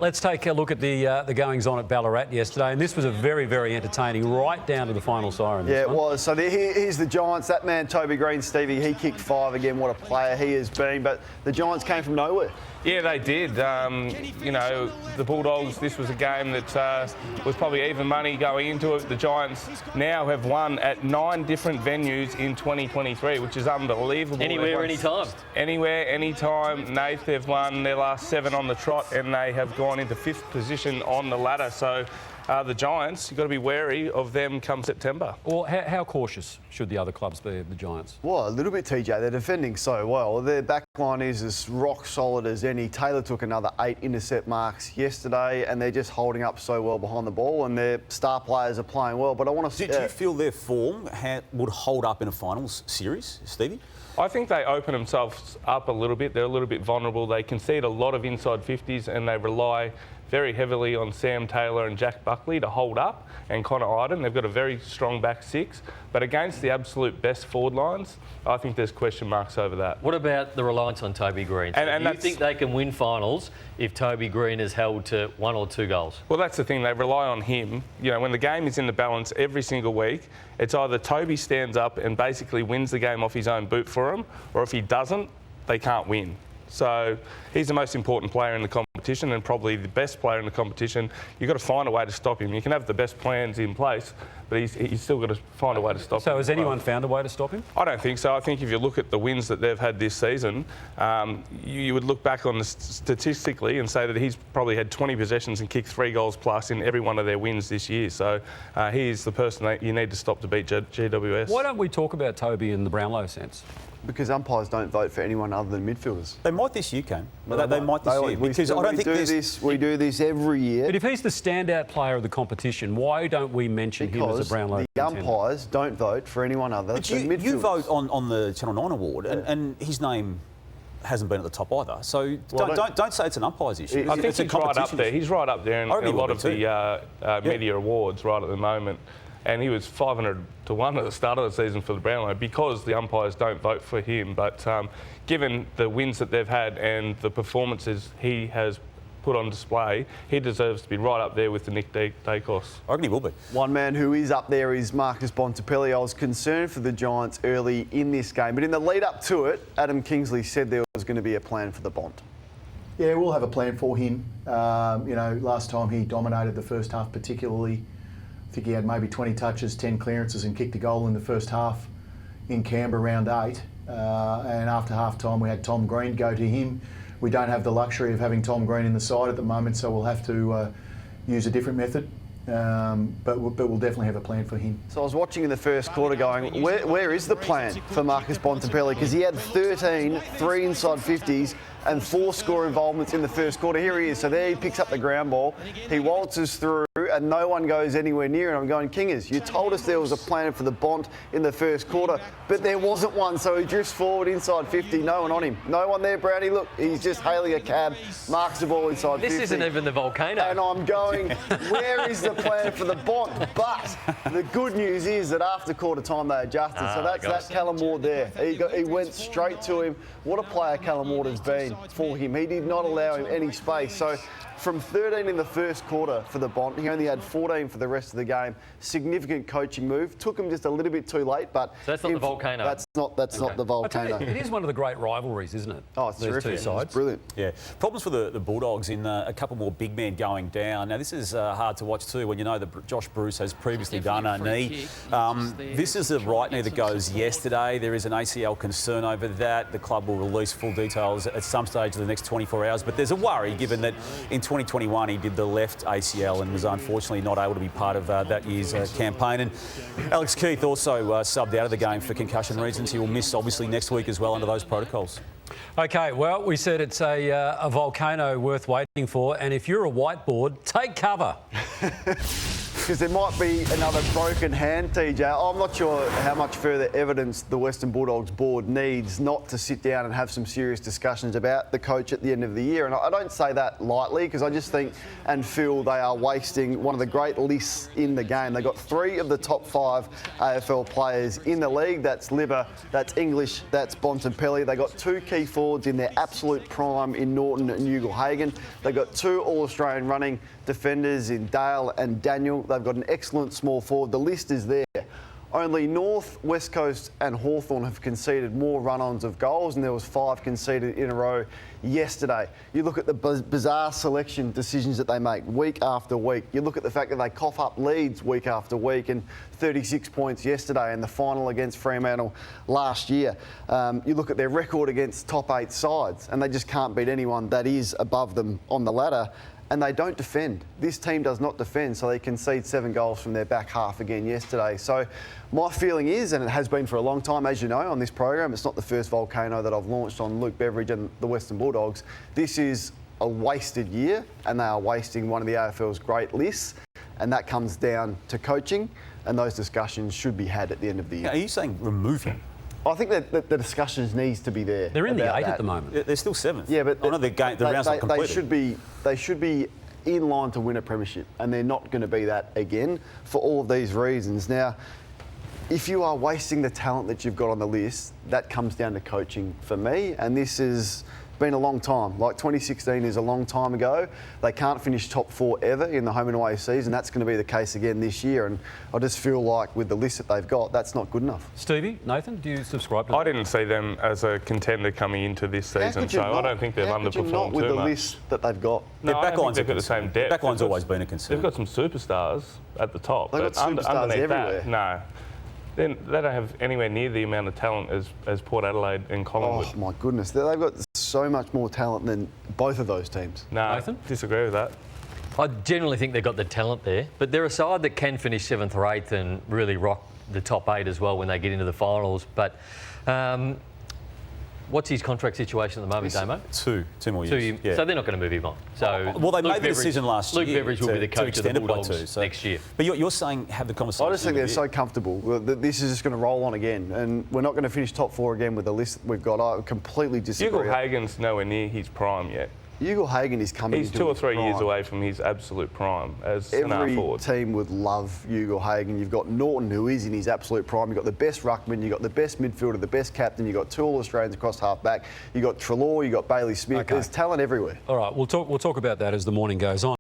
Let's take a look at the goings-on at Ballarat yesterday, and this was a very, very entertaining, right down to the final siren. Yeah, it was. So here's the Giants. That man, Toby Green, Stevie, he kicked 5 again. What a player he has been. But the Giants came from nowhere. Yeah, they did. You know, the Bulldogs, this was a game that was probably even money going into it. The Giants now have won at 9 different venues in 2023, which is unbelievable. Anywhere, anytime. Anywhere, anytime. Nath, they've won their last 7 on the trot, and they have gone into 5th position on the ladder. So the Giants, you've got to be wary of them come September. Well, how cautious should the other clubs be of the Giants? Well, a little bit, TJ. They're defending so well. Their back line is as rock solid as any. Taylor took another 8 intercept marks yesterday, and they're just holding up so well behind the ball, and their star players are playing well. But I want to... Do you feel their form would hold up in a finals series, Stevie? I think they open themselves up a little bit. They're a little bit vulnerable. They concede a lot of inside 50s, and they rely very heavily on Sam Taylor and Jack Buckley to hold up, and Connor Iden. They've got a very strong back 6. But against the absolute best forward lines, I think there's question marks over that. What about the reliance on Toby Green? So do you think they can win finals if Toby Green is held to 1 or 2 goals? Well, that's the thing. They rely on him. You know, when the game is in the balance every single week, it's either Toby stands up and basically wins the game off his own boot for him, or if he doesn't, they can't win. So he's the most important player in the competition, and probably the best player in the competition. You've got to find a way to stop him. You can have the best plans in place, but he's still got to find a way to stop him. So has anyone found a way to stop him? I don't think so. I think if you look at the wins that they've had this season, you would look back on the statistically and say that he's probably had 20 possessions and kicked 3 goals plus in every one of their wins this year. So he is the person that you need to stop to beat GWS. Why don't we talk about Toby in the Brownlow sense? Because umpires don't vote for anyone other than midfielders. They might this year, Cam. They might this year. Because I don't think we do this every year. But if he's the standout player of the competition, why don't we mention him as a Brownlow because contender? the umpires don't vote for anyone other than midfielders. You vote on the Channel 9 award, and his name hasn't been at the top either. So don't say it's an umpire's issue. I think it's he's right up there. He's right up there in a lot of the media awards right at the moment. And he was 500 to 1 at the start of the season for the Brownlow because the umpires don't vote for him. But given the wins that they've had and the performances he has put on display, he deserves to be right up there with the Nick Dacos. I reckon he will be. One man who is up there is Marcus Bontempelli. I was concerned for the Giants early in this game, but in the lead up to it, Adam Kingsley said there was going to be a plan for the Bont. Yeah, we'll have a plan for him. You know, last time he dominated the first half particularly. I think he had maybe 20 touches, 10 clearances and kicked a goal in the first half in Canberra round 8. And after half-time we had Tom Green go to him. We don't have the luxury of having Tom Green in the side at the moment, so we'll have to use a different method. But we'll definitely have a plan for him. So I was watching in the first quarter going, where is the plan for Marcus Bontempelli? Because he had 13, 3 inside 50s and 4 score involvements in the first quarter. Here he is. So there he picks up the ground ball. He waltzes through and no one goes anywhere near. And I'm going, Kingers, you told us there was a plan for the Bont in the first quarter, but there wasn't one. So he drifts forward inside 50, no one on him. No one there, Brownie. Look, he's just hailing a cab, marks the ball inside 50. This isn't even the volcano. And I'm going, where is the plan for the Bont? But the good news is that after quarter time they adjusted. So that's that Callum Ward there. He went straight to him. What a player Callum Ward has been for him. He did not allow him any space. So from 13 in the first quarter for the Bont, he only had 14 for the rest of the game. Significant coaching move. Took him just a little bit too late, but so that's not the volcano. That's not the volcano. It is one of the great rivalries, isn't it? Oh, it's terrific. 2 sides. It's brilliant. Yeah. Problems for the Bulldogs in a couple more big men going down. Now, this is hard to watch too when you know that Josh Bruce has previously done a knee. This is a right knee that goes yesterday. There is an ACL concern over that. The club will release full details at some stage in the next 24 hours. But there's a worry given that in 2021 he did the left ACL and was unfortunately not able to be part of that year's campaign. And Alex Keith also subbed out of the game for concussion reasons. He will miss obviously next week as well under those protocols. OK, well, we said it's a volcano worth waiting for, and if you're a whiteboard, take cover. because there might be another broken hand, TJ. I'm not sure how much further evidence the Western Bulldogs board needs not to sit down and have some serious discussions about the coach at the end of the year. And I don't say that lightly, because I just think and feel they are wasting one of the great lists in the game. They got 3 of the top 5 AFL players in the league. That's Libba, that's English, that's Bontempelli. They got 2 key forwards in their absolute prime in Norton and Ugle-Hagan. They got 2 All-Australian running defenders in Dale and Daniel. They've got an excellent small forward. The list is there. Only North, West Coast and Hawthorn have conceded more run-ons of goals, and there was 5 conceded in a row yesterday. You look at the bizarre selection decisions that they make week after week. You look at the fact that they cough up leads week after week, and 36 points yesterday in the final against Fremantle last year. You look at their record against top 8 sides, and they just can't beat anyone that is above them on the ladder. And they don't defend. This team does not defend, so they concede 7 goals from their back half again yesterday. So my feeling is, and it has been for a long time, as you know, on this program, it's not the first volcano that I've launched on Luke Beveridge and the Western Bulldogs. This is a wasted year, and they are wasting one of the AFL's great lists, and that comes down to coaching, and those discussions should be had at the end of the year. Are you saying remove him? I think that the discussions needs to be there. They're in the 8 that. at the moment. They're still 7th. Yeah, but the round's not completed. They should be in line to win a premiership, and they're not going to be that again for all of these reasons. Now, if you are wasting the talent that you've got on the list, that comes down to coaching for me, and this has been a long time. Like 2016 is a long time ago. They can't finish top 4 ever in the home and away season. That's going to be the case again this year, and I just feel like with the list that they've got, that's not good enough. Stevie, Nathan, do you subscribe to that? I didn't see them as a contender coming into this season, so I don't think they've underperformed with too the much. list that they've got. No, I don't think backline's they've got the same depth. Backline's always been a concern. They've got some superstars at the top. They've got but superstars underneath everywhere. that, no. Then they don't have anywhere near the amount of talent as Port Adelaide and Collingwood. Oh my goodness, they've got so much more talent than both of those teams. No, Nathan? disagree with that. I generally think they've got the talent there, but they're a side that can finish 7th or 8th and really rock the top 8 as well when they get into the finals. But what's his contract situation at the moment, Damo? 2 more years. Yeah. So they're not going to move him on. So well, they made the decision last year. Luke Beveridge will be the coach of the Bulldogs next year. But you're saying have the conversation. I just think they're so comfortable that this is just going to roll on again, and we're not going to finish top 4 again with the list that we've got. I completely disagree. Ugle-Hagan's nowhere near his prime yet. Ugle-Hagan is coming. He's 2 or 3 years away from his absolute prime as an Every forward. team would love Ugle-Hagan. You've got Norton, who is in his absolute prime. You've got the best ruckman. You've got the best midfielder, the best captain. You've got 2 All-Australians across half-back. You've got Treloar. You've got Bailey Smith. Okay. There's talent everywhere. All right, we'll talk about that as the morning goes on.